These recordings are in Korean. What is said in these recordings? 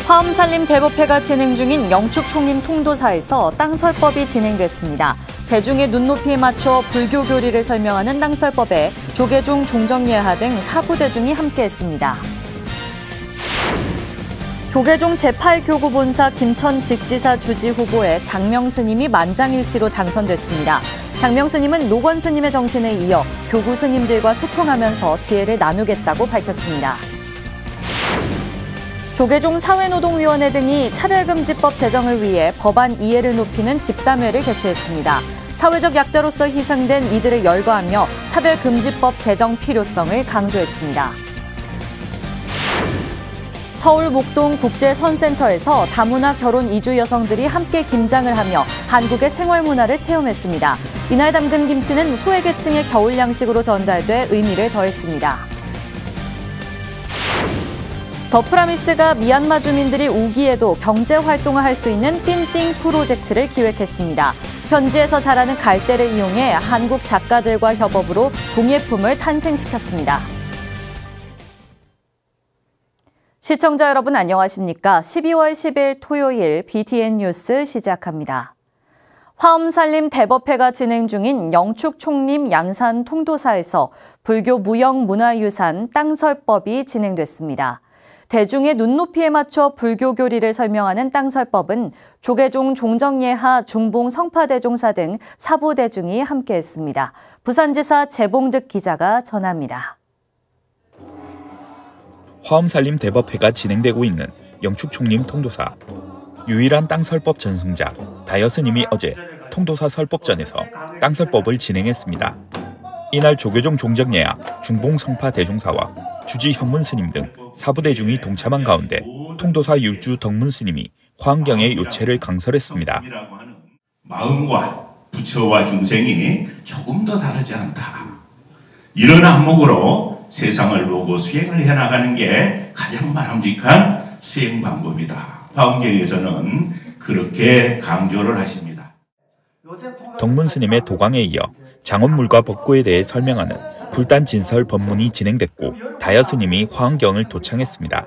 화엄살림 대법회가 진행 중인 영축총림 통도사에서 땅설법이 진행됐습니다. 대중의 눈높이에 맞춰 불교 교리를 설명하는 땅설법에 조계종, 종정예하 등 사부대중이 함께했습니다. 조계종 제8교구 본사 김천 직지사 주지 후보에 장명 스님이 만장일치로 당선됐습니다. 장명 스님은 노건 스님의 정신에 이어 교구 스님들과 소통하면서 지혜를 나누겠다고 밝혔습니다. 조계종 사회노동위원회 등이 차별금지법 제정을 위해 법안 이해를 높이는 집담회를 개최했습니다. 사회적 약자로서 희생된 이들을 열거하며 차별금지법 제정 필요성을 강조했습니다. 서울 목동 국제선센터에서 다문화 결혼 이주 여성들이 함께 김장을 하며 한국의 생활문화를 체험했습니다. 이날 담근 김치는 소외계층의 겨울 양식으로 전달돼 의미를 더했습니다. 더 프라미스가 미얀마 주민들이 우기에도 경제활동을 할 수 있는 띵띵 프로젝트를 기획했습니다. 현지에서 자라는 갈대를 이용해 한국 작가들과 협업으로 공예품을 탄생시켰습니다. 시청자 여러분 안녕하십니까? 12월 10일 토요일 BTN 뉴스 시작합니다. 화엄살림 대법회가 진행 중인 영축총림 양산 통도사에서 불교 무형문화유산 땅설법이 진행됐습니다. 대중의 눈높이에 맞춰 불교 교리를 설명하는 땅설법은 조계종, 종정예하, 중봉, 성파대종사 등 사부대중이 함께했습니다. 부산지사 재봉득 기자가 전합니다. 화엄살림 대법회가 진행되고 있는 영축총림 통도사. 유일한 땅설법 전승자 다여 스님이 어제 통도사 설법전에서 땅설법을 진행했습니다. 이날 조계종 종정예하, 중봉 성파 대종사와 주지 현문 스님 등 사부대중이 동참한 가운데 통도사 율주 덕문 스님이 화엄경의 요체를 강설했습니다. 마음과 부처와 중생이 조금 더 다르지 않다. 이런 안목으로 세상을 보고 수행을 해나가는 게 가장 바람직한 수행 방법이다. 화엄경에서는 그렇게 강조를 하십니다. 덕문 스님의 도강에 이어 장엄물과 법구에 대해 설명하는 불단 진설 법문이 진행됐고 다여 스님이 화엄경을 도창했습니다.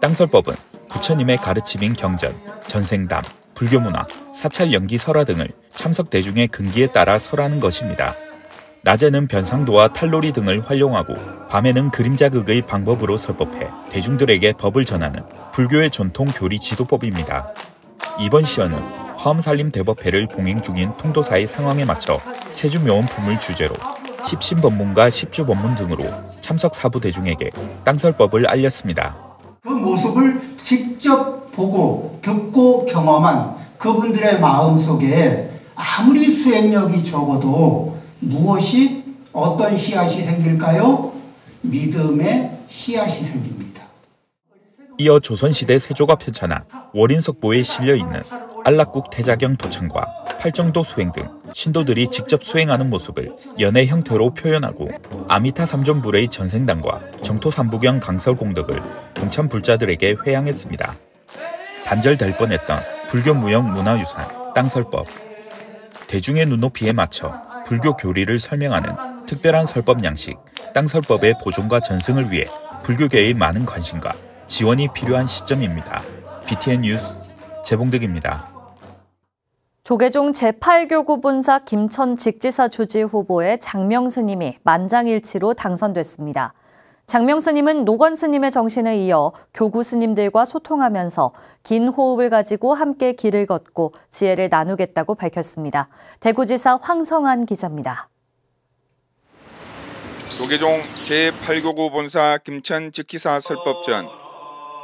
땅설법은 부처님의 가르침인 경전, 전생담, 불교문화, 사찰 연기 설화 등을 참석 대중의 근기에 따라 설하는 것입니다. 낮에는 변상도와 탈놀이 등을 활용하고 밤에는 그림자극의 방법으로 설법해 대중들에게 법을 전하는 불교의 전통 교리 지도법입니다. 이번 시연은 화엄살림 대법회를 봉행 중인 통도사의 상황에 맞춰 세주묘원품을 주제로 십신법문과 십주법문 등으로 참석 사부 대중에게 땅설법을 알렸습니다. 그 모습을 직접 보고 듣고 경험한 그분들의 마음속에 아무리 수행력이 적어도 무엇이 어떤 씨앗이 생길까요? 믿음의 씨앗이 생깁니다. 이어 조선시대 세조가 편찬한 월인석보에 실려있는 안락국 대자경 도창과 팔정도 수행 등 신도들이 직접 수행하는 모습을 연의 형태로 표현하고 아미타 삼존불의 전생담과 정토삼부경 강설공덕을 동참 불자들에게 회양했습니다. 단절될 뻔했던 불교 무형 문화유산 땅설법. 대중의 눈높이에 맞춰 불교 교리를 설명하는 특별한 설법 양식, 땅설법의 보존과 전승을 위해 불교계의 많은 관심과 지원이 필요한 시점입니다. BTN 뉴스 재봉득입니다. 조계종 제8교구 본사 김천 직지사 주지 후보에 장명 스님이 만장일치로 당선됐습니다. 장명 스님은 노건 스님의 정신에 이어 교구 스님들과 소통하면서 긴 호흡을 가지고 함께 길을 걷고 지혜를 나누겠다고 밝혔습니다. 대구지사 황성한 기자입니다. 조계종 제8교구 본사 김천 직지사 설법전.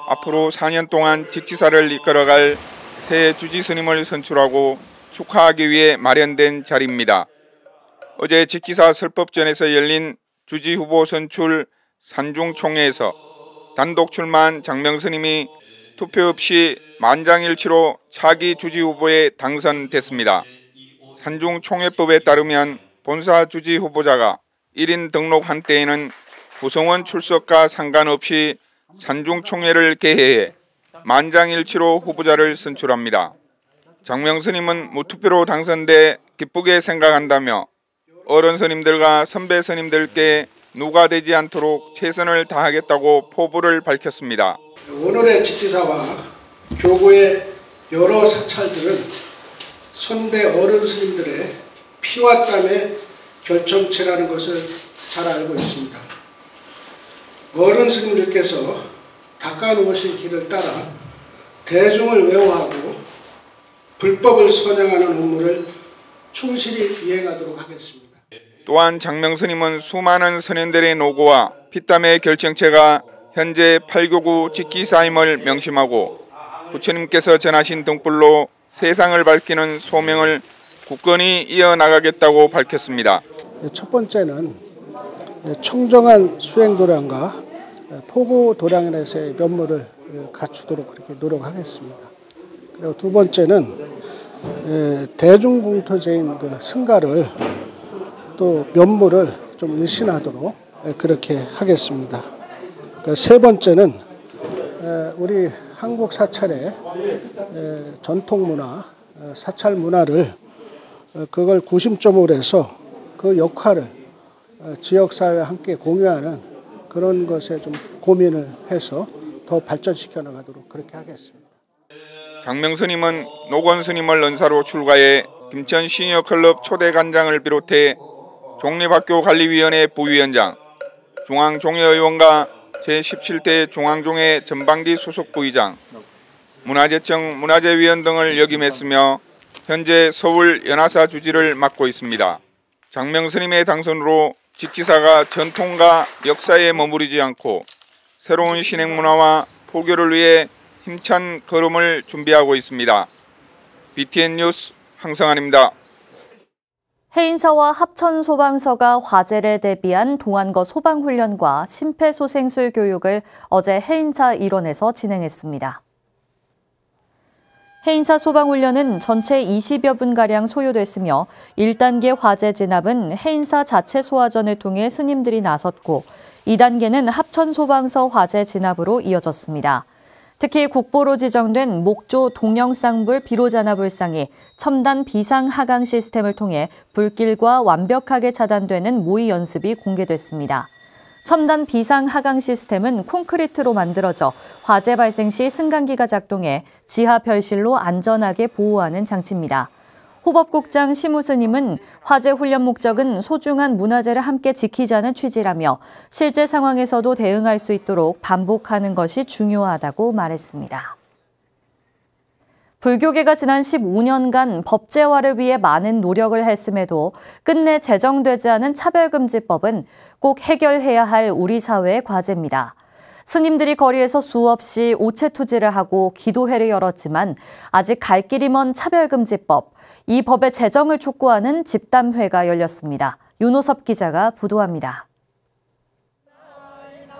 앞으로 4년 동안 직지사를 이끌어갈 새 주지 스님을 선출하고 축하하기 위해 마련된 자리입니다. 어제 직지사 설법전에서 열린 주지 후보 선출 산중총회에서 단독 출마한 장명 스님이 투표 없이 만장일치로 차기 주지 후보에 당선됐습니다. 산중총회법에 따르면 본사 주지 후보자가 1인 등록한 때에는 구성원 출석과 상관없이 산중총회를 개회해 만장일치로 후보자를 선출합니다. 장명 스님은 무투표로 당선돼 기쁘게 생각한다며 어른 스님들과 선배 스님들께 누가 되지 않도록 최선을 다하겠다고 포부를 밝혔습니다. 오늘의 직지사와 교구의 여러 사찰들은 선대 어른 스님들의 피와 땀의 결정체라는 것을 잘 알고 있습니다. 어른 스님들께서 닦아놓으신 길을 따라 대중을 외워하고 불법을 선양하는 업무를 충실히 이행하도록 하겠습니다. 또한 장명 스님은 수많은 선현들의 노고와 피땀의 결정체가 현재 8교구 직기사임을 명심하고 부처님께서 전하신 등불로 세상을 밝히는 소명을 굳건히 이어나가겠다고 밝혔습니다. 첫 번째는 청정한 수행도량과 포고도량에서의 면모를 갖추도록 그렇게 노력하겠습니다. 그리고 두 번째는 대중공토제인 그 승가를 또 면모를 좀 일신하도록 그렇게 하겠습니다. 세 번째는 우리 한국 사찰의 전통 문화, 사찰 문화를 그걸 구심점으로 해서 그 역할을 지역사회와 함께 공유하는 그런 것에 좀 고민을 해서 더 발전시켜 나가도록 그렇게 하겠습니다. 장명 스님은 노건 스님을 은사로 출가해 김천 시니어클럽 초대관장을 비롯해 종립학교관리위원회 부위원장, 중앙종회의원과 제17대 중앙종회 전반기 소속 부의장, 문화재청 문화재위원 등을 역임했으며 현재 서울 연화사 주지를 맡고 있습니다. 장명 스님의 당선으로 직지사가 전통과 역사에 머무르지 않고 새로운 신행 문화와 포교를 위해 힘찬 걸음을 준비하고 있습니다. BTN 뉴스 황성환입니다. 해인사와 합천소방서가 화재를 대비한 동안거 소방훈련과 심폐소생술 교육을 어제 해인사 일원에서 진행했습니다. 해인사 소방훈련은 전체 20여 분가량 소요됐으며 1단계 화재 진압은 해인사 자체 소화전을 통해 스님들이 나섰고 2단계는 합천소방서 화재 진압으로 이어졌습니다. 특히 국보로 지정된 목조 동영상불 비로자나 불상이 첨단 비상 하강 시스템을 통해 불길과 완벽하게 차단되는 모의 연습이 공개됐습니다. 첨단 비상 하강 시스템은 콘크리트로 만들어져 화재 발생 시 승강기가 작동해 지하 별실로 안전하게 보호하는 장치입니다. 호법국장 심우스님은 화재 훈련 목적은 소중한 문화재를 함께 지키자는 취지라며 실제 상황에서도 대응할 수 있도록 반복하는 것이 중요하다고 말했습니다. 불교계가 지난 15년간 법제화를 위해 많은 노력을 했음에도 끝내 제정되지 않은 차별금지법은 꼭 해결해야 할 우리 사회의 과제입니다. 스님들이 거리에서 수없이 오체투지를 하고 기도회를 열었지만 아직 갈 길이 먼 차별금지법, 이 법의 제정을 촉구하는 집담회가 열렸습니다. 윤호섭 기자가 보도합니다.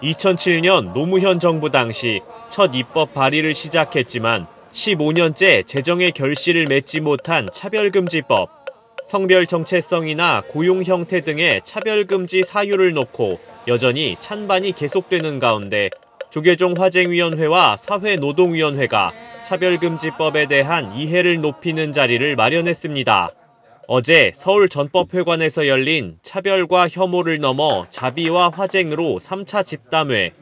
2007년 노무현 정부 당시 첫 입법 발의를 시작했지만 15년째 제정의 결실을 맺지 못한 차별금지법. 성별 정체성이나 고용 형태 등의 차별금지 사유를 놓고 여전히 찬반이 계속되는 가운데 조계종 화쟁위원회와 사회노동위원회가 차별금지법에 대한 이해를 높이는 자리를 마련했습니다. 어제 서울 전법회관에서 열린 차별과 혐오를 넘어 자비와 화쟁으로 3차 집담회.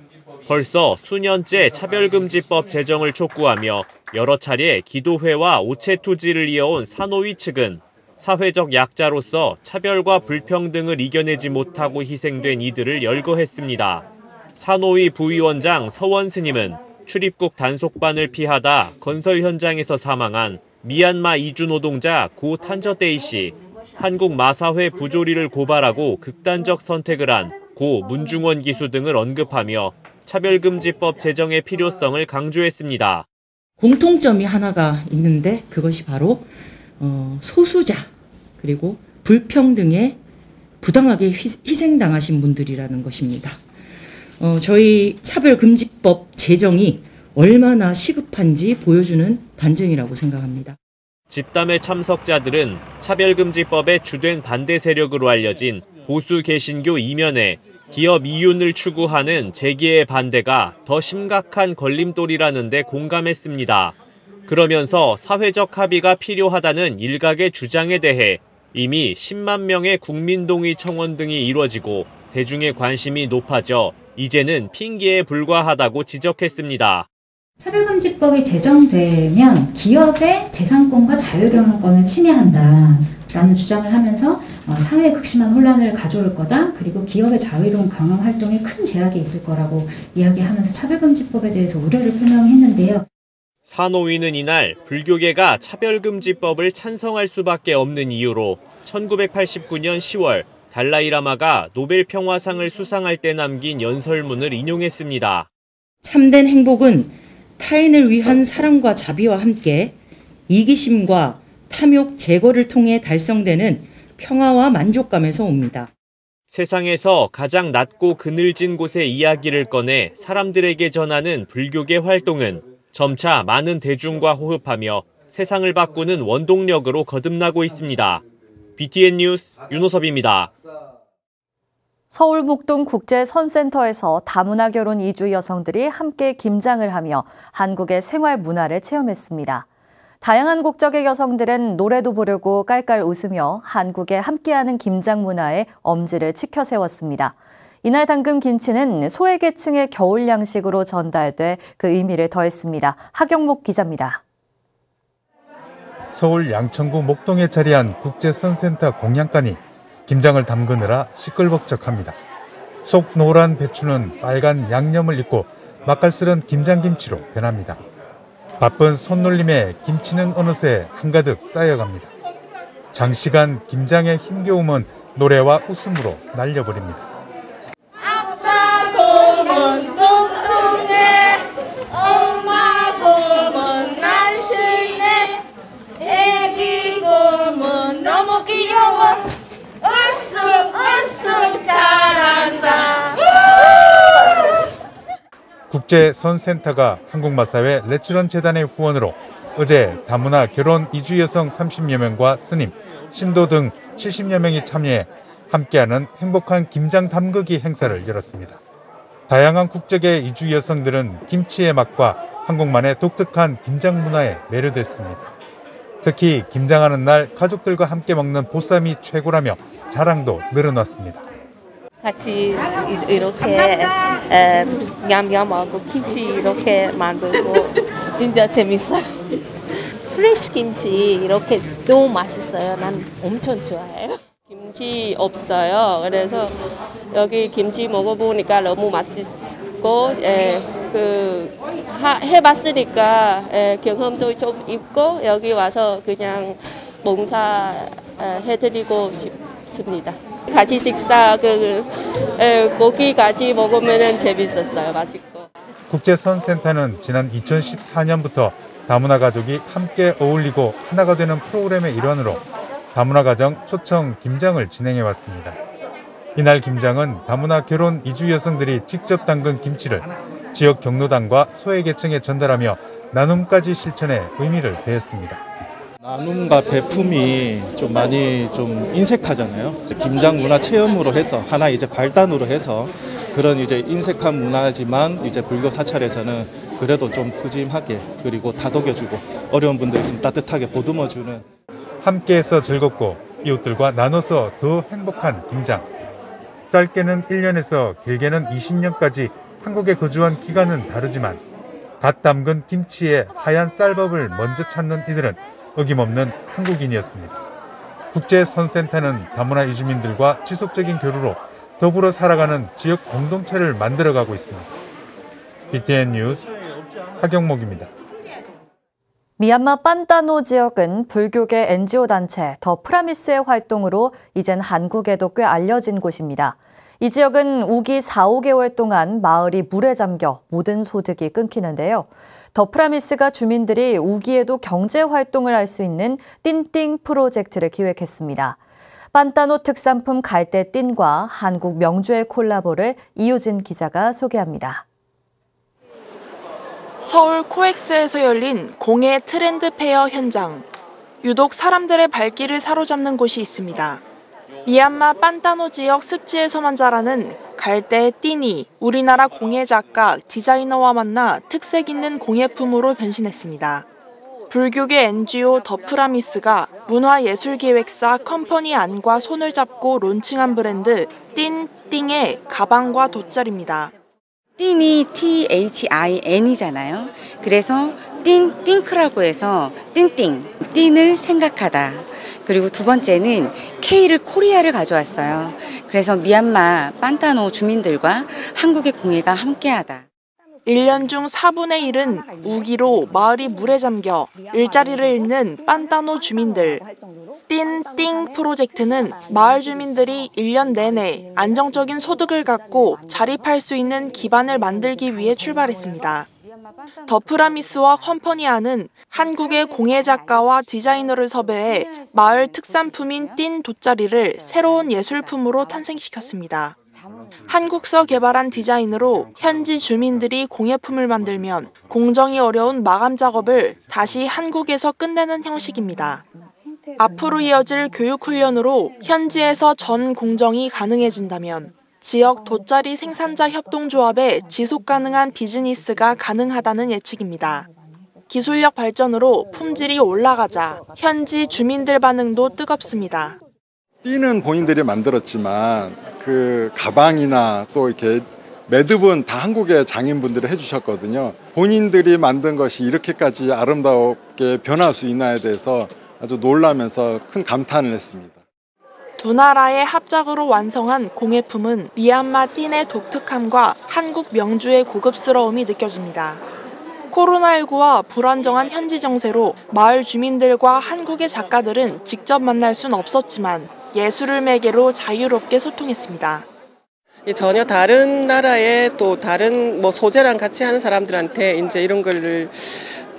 벌써 수년째 차별금지법 제정을 촉구하며 여러 차례 기도회와 오체투지를 이어온 사노위 측은 사회적 약자로서 차별과 불평등을 이겨내지 못하고 희생된 이들을 열거했습니다. 사노위 부위원장 서원 스님은 출입국 단속반을 피하다 건설 현장에서 사망한 미얀마 이주 노동자 고 탄저데이 씨, 한국 마사회 부조리를 고발하고 극단적 선택을 한 고 문중원 기수 등을 언급하며 차별금지법 제정의 필요성을 강조했습니다. 공통점이 하나가 있는데 그것이 바로 소수자 그리고 불평등에 부당하게 희생당하신 분들이라는 것입니다. 저희 차별금지법 제정이 얼마나 시급한지 보여주는 반증이라고 생각합니다. 집담회 참석자들은 차별금지법의 주된 반대 세력으로 알려진 보수 개신교 이면회, 기업 이윤을 추구하는 재계의 반대가 더 심각한 걸림돌이라는 데 공감했습니다. 그러면서 사회적 합의가 필요하다는 일각의 주장에 대해 이미 10만 명의 국민동의 청원 등이 이뤄지고 대중의 관심이 높아져 이제는 핑계에 불과하다고 지적했습니다. 차별금지법이 제정되면 기업의 재산권과 자율경영권을 침해한다라는 주장을 하면서 사회에 극심한 혼란을 가져올 거다. 그리고 기업의 자유로운 경영 활동에 큰 제약이 있을 거라고 이야기하면서 차별금지법에 대해서 우려를 표명했는데요. 사노위는 이날 불교계가 차별금지법을 찬성할 수밖에 없는 이유로 1989년 10월 달라이라마가 노벨 평화상을 수상할 때 남긴 연설문을 인용했습니다. 참된 행복은 타인을 위한 사랑과 자비와 함께 이기심과 탐욕 제거를 통해 달성되는 평화와 만족감에서 옵니다. 세상에서 가장 낮고 그늘진 곳의 이야기를 꺼내 사람들에게 전하는 불교계 활동은 점차 많은 대중과 호흡하며 세상을 바꾸는 원동력으로 거듭나고 있습니다. BTN 뉴스 윤호섭입니다. 서울 목동 국제선센터에서 다문화 결혼 이주 여성들이 함께 김장을 하며 한국의 생활 문화를 체험했습니다. 다양한 국적의 여성들은 노래도 부르고 깔깔 웃으며 한국의 함께하는 김장 문화의 엄지를 치켜 세웠습니다. 이날 담근 김치는 소외계층의 겨울 양식으로 전달돼 그 의미를 더했습니다. 하경목 기자입니다. 서울 양천구 목동에 자리한 국제선센터 공양간이 김장을 담그느라 시끌벅적합니다. 속 노란 배추는 빨간 양념을 입고 맛깔스런 김장김치로 변합니다. 바쁜 손놀림에 김치는 어느새 한가득 쌓여갑니다. 장시간 김장의 힘겨움은 노래와 웃음으로 날려버립니다. 너무 귀여워. 웃음 잘한다. 국제선센터가 한국마사회 레츠런재단의 후원으로 어제 다문화 결혼 이주 여성 30여 명과 스님, 신도 등 70여 명이 참여해 함께하는 행복한 김장 담그기 행사를 열었습니다. 다양한 국적의 이주 여성들은 김치의 맛과 한국만의 독특한 김장 문화에 매료됐습니다. 특히 김장하는 날 가족들과 함께 먹는 보쌈이 최고라며 자랑도 늘어났습니다. 같이 이렇게 냠냠하고 김치 이렇게 만들고 진짜 재밌어요. 프레쉬 김치 이렇게 너무 맛있어요. 난 엄청 좋아해요. 김치 없어요. 그래서 여기 김치 먹어보니까 너무 맛있고 해봤으니까 경험도 좀 있고 여기 와서 그냥 봉사 해드리고 싶습니다. 같이 식사 고기 같이 먹으면 재밌었어요. 맛있고. 국제선센터는 지난 2014년부터 다문화 가족이 함께 어울리고 하나가 되는 프로그램의 일환으로 다문화 가정 초청 김장을 진행해 왔습니다. 이날 김장은 다문화 결혼 이주 여성들이 직접 담근 김치를 지역 경로당과 소외계층에 전달하며 나눔까지 실천해 의미를 더했습니다. 나눔과 배품이 좀 많이 좀 인색하잖아요. 김장 문화 체험으로 해서 하나 이제 발단으로 해서 그런 이제 인색한 문화지만 이제 불교 사찰에서는 그래도 좀 푸짐하게 그리고 다독여주고 어려운 분들 있으면 따뜻하게 보듬어주는. 함께해서 즐겁고 이웃들과 나눠서 더 행복한 김장. 짧게는 1년에서 길게는 20년까지 한국에 거주한 기간은 다르지만 갓 담근 김치에 하얀 쌀밥을 먼저 찾는 이들은 어김없는 한국인이었습니다. 국제선센터는 다문화 이주민들과 지속적인 교류로 더불어 살아가는 지역 공동체를 만들어가고 있습니다. BTN 뉴스 하경목입니다. 미얀마 판타노 지역은 불교계 NGO 단체 더 프라미스의 활동으로 이젠 한국에도 꽤 알려진 곳입니다. 이 지역은 우기 4~5개월 동안 마을이 물에 잠겨 모든 소득이 끊기는데요. 더 프라미스가 주민들이 우기에도 경제 활동을 할 수 있는 띵띵 프로젝트를 기획했습니다. 판타노 특산품 갈대띵과 한국 명주의 콜라보를 이효진 기자가 소개합니다. 서울 코엑스에서 열린 공예 트렌드 페어 현장. 유독 사람들의 발길을 사로잡는 곳이 있습니다. 미얀마 판타노 지역 습지에서만 자라는 갈대 띠니, 우리나라 공예 작가, 디자이너와 만나 특색 있는 공예품으로 변신했습니다. 불교계 NGO 더 프라미스가 문화예술기획사 컴퍼니 안과 손을 잡고 론칭한 브랜드 띵띵의 가방과 돗자리입니다. 띵이 THIN이잖아요. 그래서 띵크라고 해서 띵띵, 띵을 생각하다. 그리고 두 번째는 K를 코리아를 가져왔어요. 그래서 미얀마 판타노 주민들과 한국의 공예가 함께하다. 1년 중 4분의 1은 우기로 마을이 물에 잠겨 일자리를 잃는 판타노 주민들. 띵띵 프로젝트는 마을 주민들이 1년 내내 안정적인 소득을 갖고 자립할 수 있는 기반을 만들기 위해 출발했습니다. 더 프라미스와 컴퍼니아는 한국의 공예 작가와 디자이너를 섭외해 마을 특산품인 띵 돗자리를 새로운 예술품으로 탄생시켰습니다. 한국서 개발한 디자인으로 현지 주민들이 공예품을 만들면 공정이 어려운 마감 작업을 다시 한국에서 끝내는 형식입니다. 앞으로 이어질 교육훈련으로 현지에서 전 공정이 가능해진다면 지역 돗자리 생산자 협동조합의 지속가능한 비즈니스가 가능하다는 예측입니다. 기술력 발전으로 품질이 올라가자 현지 주민들 반응도 뜨겁습니다. 띠는 본인들이 만들었지만 그 가방이나 또 이렇게 매듭은 다 한국의 장인분들이 해주셨거든요. 본인들이 만든 것이 이렇게까지 아름답게 변할 수 있나에 대해서 아주 놀라면서 큰 감탄을 했습니다. 두 나라의 합작으로 완성한 공예품은 미얀마 띵의 독특함과 한국 명주의 고급스러움이 느껴집니다. 코로나19와 불안정한 현지 정세로 마을 주민들과 한국의 작가들은 직접 만날 순 없었지만 예술을 매개로 자유롭게 소통했습니다. 전혀 다른 나라의 또 다른 소재랑 같이 하는 사람들한테 이제 이런 걸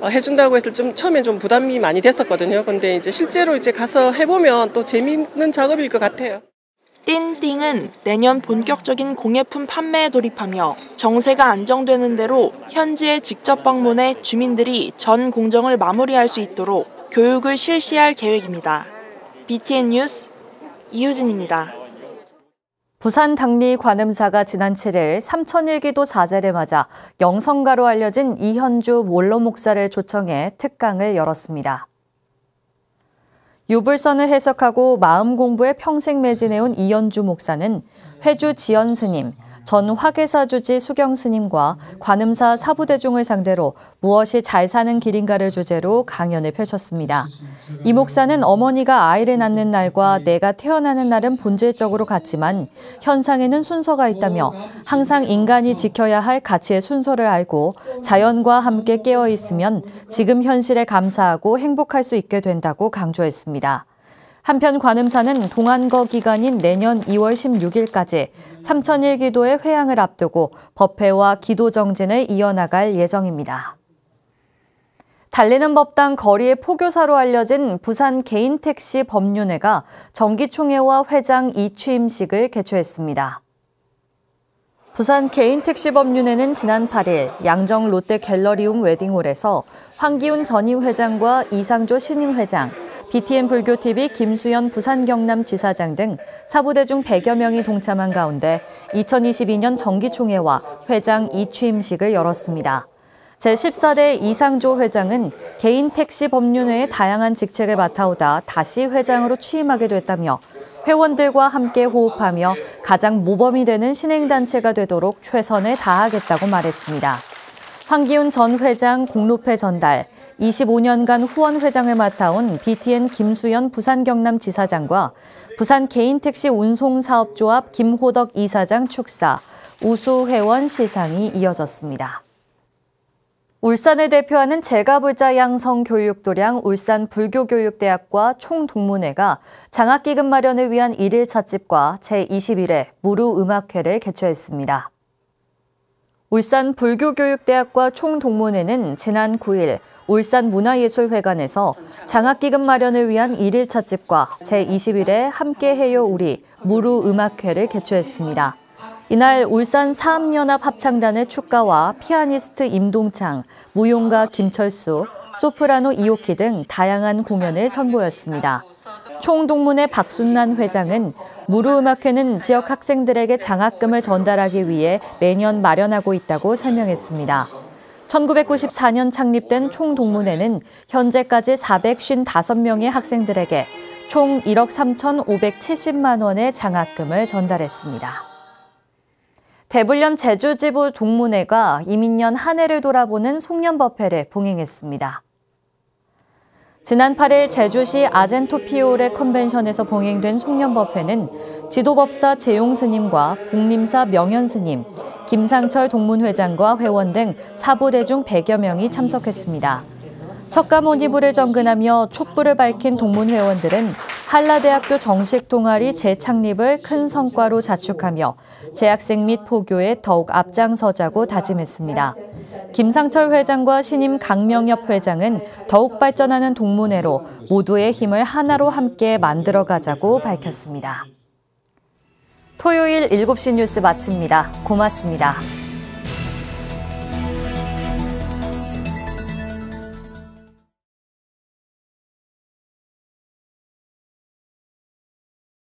해준다고 했을 때 처음엔 좀 부담이 많이 됐었거든요. 근데 이제 실제로 가서 해보면 또 재미있는 작업일 것 같아요. 띵띵은 내년 본격적인 공예품 판매에 돌입하며 정세가 안정되는 대로 현지에 직접 방문해 주민들이 전 공정을 마무리할 수 있도록 교육을 실시할 계획입니다. BTN 뉴스 이유진입니다. 부산 당리 관음사가 지난 7일 3001기도 사제를 맞아 영성가로 알려진 이현주 원로 목사를 초청해 특강을 열었습니다. 유불선을 해석하고 마음 공부에 평생 매진해온 이현주 목사는 회주 지연 스님, 전 화계사 주지 수경 스님과 관음사 사부대중을 상대로 무엇이 잘 사는 길인가를 주제로 강연을 펼쳤습니다. 이 목사는 어머니가 아이를 낳는 날과 내가 태어나는 날은 본질적으로 같지만 현상에는 순서가 있다며 항상 인간이 지켜야 할 가치의 순서를 알고 자연과 함께 깨어 있으면 지금 현실에 감사하고 행복할 수 있게 된다고 강조했습니다. 한편 관음사는 동안거 기간인 내년 2월 16일까지 3001기도의 회향을 앞두고 법회와 기도 정진을 이어나갈 예정입니다. 달리는 법당 거리의 포교사로 알려진 부산 개인택시 법륜회가 정기총회와 회장 이취임식을 개최했습니다. 부산 개인택시법륜회는 지난 8일 양정 롯데갤러리움 웨딩홀에서 황기훈 전임 회장과 이상조 신임 회장, BTN 불교TV 김수연 부산경남지사장 등 사부대중 100여 명이 동참한 가운데 2022년 정기총회와 회장 이취임식을 열었습니다. 제14대 이상조 회장은 개인택시법륜회의 다양한 직책을 맡아오다 다시 회장으로 취임하게 됐다며 회원들과 함께 호흡하며 가장 모범이 되는 신행단체가 되도록 최선을 다하겠다고 말했습니다. 황기훈 전 회장 공로패 전달, 25년간 후원 회장을 맡아온 BTN 김수연 부산경남지사장과 부산 개인택시 운송사업조합 김호덕 이사장 축사, 우수회원 시상이 이어졌습니다. 울산을 대표하는 제가불자 양성교육도량 울산불교교육대학과 총동문회가 장학기금 마련을 위한 1일 찻집과 제21회 무료음악회를 개최했습니다. 울산불교교육대학과 총동문회는 지난 9일 울산문화예술회관에서 장학기금 마련을 위한 1일 찻집과 제21회 함께해요 우리 무료음악회를 개최했습니다. 이날 울산 사암연합 합창단의 축가와 피아니스트 임동창, 무용가 김철수, 소프라노 이오키 등 다양한 공연을 선보였습니다. 총동문회 박순란 회장은 무르음악회는 지역 학생들에게 장학금을 전달하기 위해 매년 마련하고 있다고 설명했습니다. 1994년 창립된 총동문회는 현재까지 455명의 학생들에게 총 1억 3,570만 원의 장학금을 전달했습니다. 대불련 제주지부 동문회가 이민년 한 해를 돌아보는 송년법회를 봉행했습니다. 지난 8일 제주시 아젠토피오레 컨벤션에서 봉행된 송년법회는 지도법사 재용 스님과 복림사 명현 스님, 김상철 동문회장과 회원 등 사부대중 100여 명이 참석했습니다. 석가모니부를 정근하며 촛불을 밝힌 동문회원들은 한라대학교 정식 동아리 재창립을 큰 성과로 자축하며 재학생 및 포교에 더욱 앞장서자고 다짐했습니다. 김상철 회장과 신임 강명엽 회장은 더욱 발전하는 동문회로 모두의 힘을 하나로 함께 만들어가자고 밝혔습니다. 토요일 7시 뉴스 마칩니다. 고맙습니다.